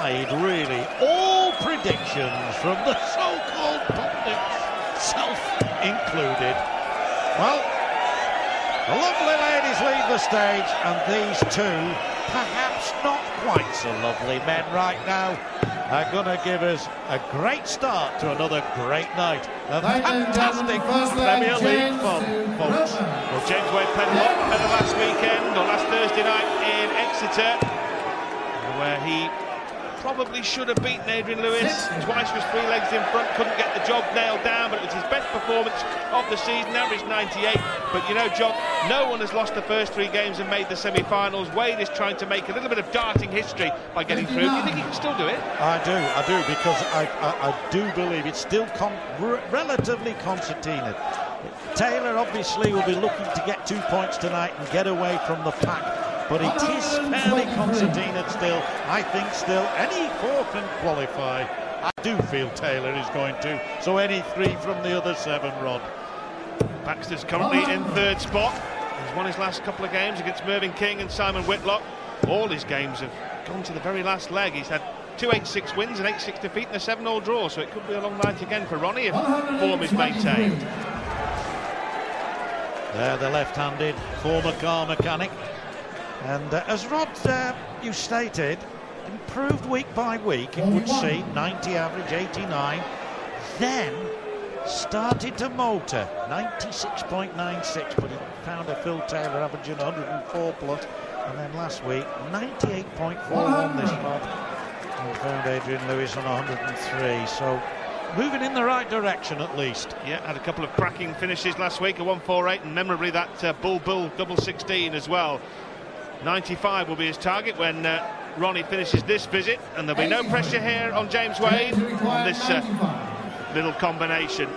defied, really, all predictions from the so-called pundits, self included. Well, the lovely ladies leave the stage, and these two, perhaps not quite so lovely men right now, are going to give us a great start to another great night of fantastic Premier League fun, folks. Well, James Wade played a lot better last weekend, or last Thursday night in Exeter, where he probably should have beaten Adrian Lewis. Twice was 3 legs in front, couldn't get the job nailed down, but it was his best performance of the season, averaged 98. But you know, John, no one has lost the first 3 games and made the semi-finals. Wade is trying to make a little bit of darting history by getting through. Do you think he can still do it? I do, because I do believe it's still relatively concertina. Taylor obviously will be looking to get 2 points tonight and get away from the pack. But it is fairly concertina still. I think still any 4 can qualify. I do feel Taylor is going to. So any 3 from the other 7, Rod. Baxter's currently in 3rd spot. He's won his last couple of games against Mervyn King and Simon Whitlock. All his games have gone to the very last leg. He's had 2 8-6 wins, an 8-6 defeat and a 7-all draw. So it could be a long night again for Ronnie if form is maintained. There, the left-handed former car mechanic. And as Rod, you stated, improved week by week, it would seem, 90 average, 89, then started to motor, 96.96, but he found a Phil Taylor averaging 104 plus, and then last week, 98.41 this month, and found Adrian Lewis on 103, so moving in the right direction at least. Yeah, had a couple of cracking finishes last week, a 148, and memorably that Bull double 16 as well. 95 will be his target when Ronnie finishes this visit, and there'll be no pressure here on James Wade on this little combination.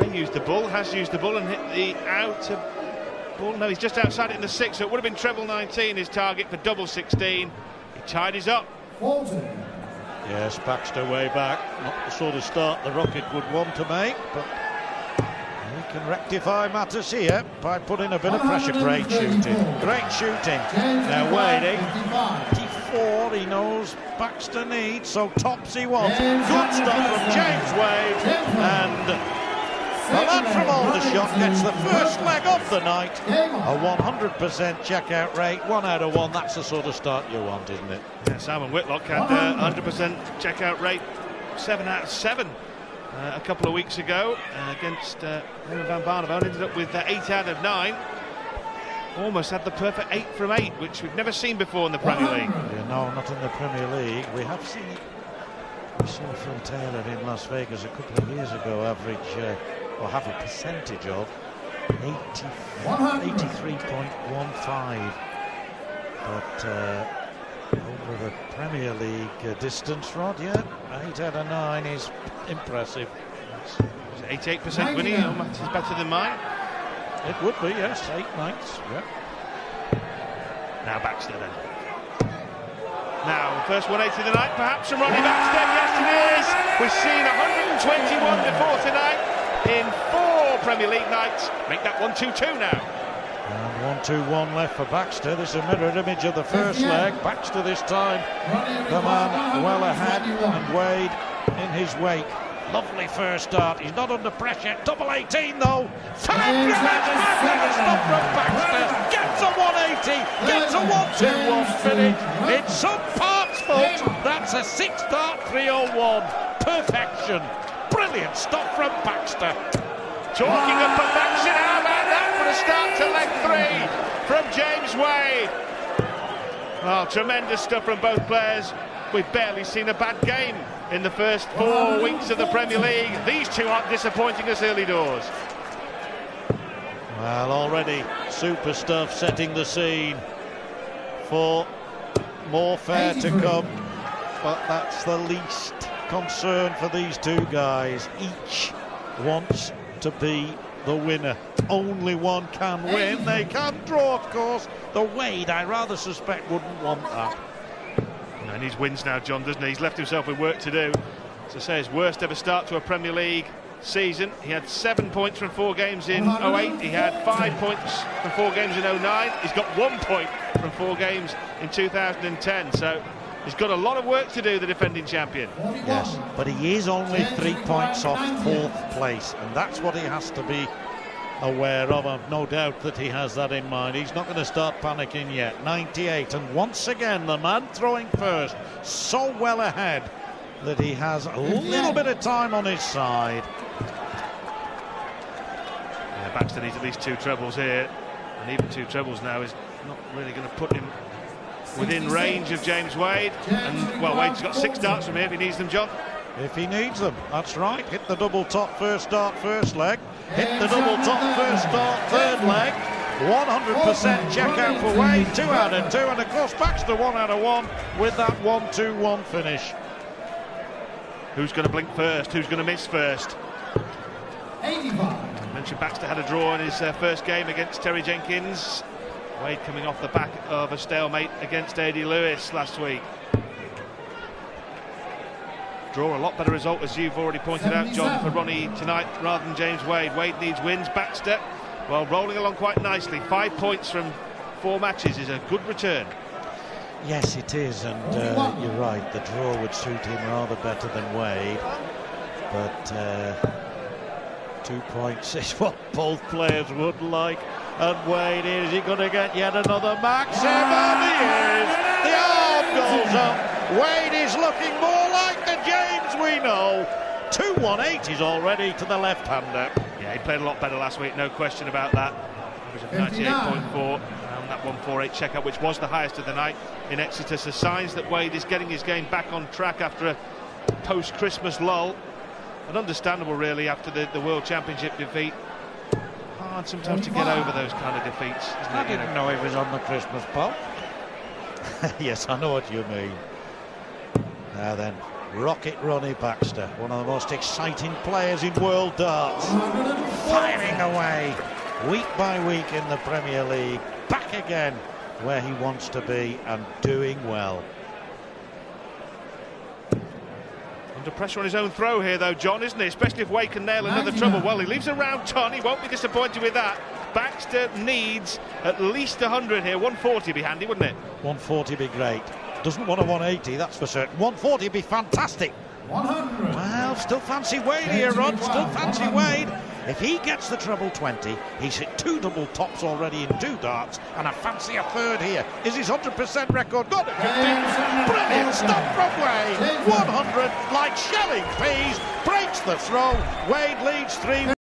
He used the bull, has used the bull and hit the outer ball. No, he's just outside it in the 6, so it would have been treble 19 his target for double 16. He tidies up. Yes, Baxter way back, not the sort of start the Rocket would want to make, but he can rectify matters here by putting a bit of pressure. Great shooting. Now Wade, 84, he knows Baxter needs, so tops he wants. Good stuff from James Wade, and the lad from Aldershot gets the first leg of the night. A 100% checkout rate, 1 out of 1. That's the sort of start you want, isn't it? Yeah, Simon Whitlock had a 100% checkout rate, 7 out of 7. A couple of weeks ago against Raymond van Barneveld, ended up with 8 out of 9. Almost had the perfect 8 from 8, which we've never seen before in the Premier League. Yeah, no, not in the Premier League. We have seen it. We saw Phil Taylor in Las Vegas a couple of years ago, average, or have a percentage of 83.15. But over the Premier League distance, Rod, yeah, 8 out of 9 is impressive. 88% winning, is better than mine. It would be, yes, 8 nights, yeah. Now Baxter then. Now, first 180 of the night, perhaps from Ronnie Baxter. Yes, it is. We've seen 121 before tonight in 4 Premier League nights. Make that 1-2-2 now. And 1-2-1 left for Baxter. This is a mirror image of the first leg. Baxter this time, the man well ahead, and Wade in his wake. Lovely first start. He's not under pressure. Double 18 though. Fabulous stuff from Baxter. Gets a 180. Gets a 1-2-1 finish. In some parts, folks, that's a 6-start 301. Perfection. Brilliant stuff from Baxter. Talking of perfection, how about that for a start to leg 3 from James Wade? Oh, tremendous stuff from both players. We've barely seen a bad game in the first 4 weeks of the Premier League. These two aren't disappointing us early doors. Well, already super stuff setting the scene for more fair to come, but that's the least concern for these two guys. Each wants to be the winner. Only one can win. They can draw, of course. The Wade, I rather suspect, wouldn't want that. And he wins now, John, doesn't he? He's left himself with work to do. As I say, his worst ever start to a Premier League season. He had 7 points from 4 games in 08. He had 5 points from 4 games in 09. He's got 1 point from 4 games in 2010. So He's got a lot of work to do, the defending champion. Yes, but he is only 3 points off 4th place, and that's what he has to be aware of. I've no doubt that he has that in mind. He's not going to start panicking yet. 98, and once again the man throwing first, so well ahead that he has a little bit of time on his side. Yeah, Baxter needs at least 2 trebles here, and even 2 trebles now is not really going to put him within range of James Wade. And well, Wade's got 6 darts from here if he needs them, John. If he needs them, that's right. Hit the double top first dart, first leg. Hit the double top first dart, third leg. 100% check out for Wade, 2 out of 2, and of course Baxter 1 out of 1 with that 1-2-1 finish. Who's going to blink first? Who's going to miss first? 85. I mentioned Baxter had a draw in his first game against Terry Jenkins. Wade coming off the back of a stalemate against A.D. Lewis last week. Draw a lot better result, as you've already pointed out, John, for Ronnie tonight rather than James Wade. Wade needs wins. Baxter, well, rolling along quite nicely. 5 points from 4 matches is a good return. Yes, it is, and you're right, the draw would suit him rather better than Wade, but 2 points is what both players would like. And Wade, is he going to get yet another maximum? He is. The arm goes up. Wade is looking more like the James we know. 2-1-8 is already to the left-hander. Yeah, he played a lot better last week, no question about that. Average of 98.4, and that 148 checkout, which was the highest of the night in Exeter. So signs that Wade is getting his game back on track after a post-Christmas lull. And understandable, really, after the World Championship defeat. Hard sometimes to get over those kind of defeats, isn't it? I didn't know he was on the Christmas pole. Yes, I know what you mean. Now then, Rocket Ronnie Baxter, one of the most exciting players in world darts, firing away week by week in the Premier League, back again where he wants to be and doing well. Under pressure on his own throw here, though, John, isn't he? Especially if Wade can nail another treble. Well, he leaves a round ton. He won't be disappointed with that. Baxter needs at least 100 here. 140 be handy, wouldn't it? 140 be great. Doesn't want a 180, that's for certain. 140 be fantastic. 100. Well, still fancy Wade here, Rod. Still fancy Wade. If he gets the treble 20, he's hit 2 double tops already in 2 darts, and I fancy a third here. Is his 100% record got to continue? Brilliant stuff from Wade. 100 like shelling peas. Breaks the throw. Wade leads 3.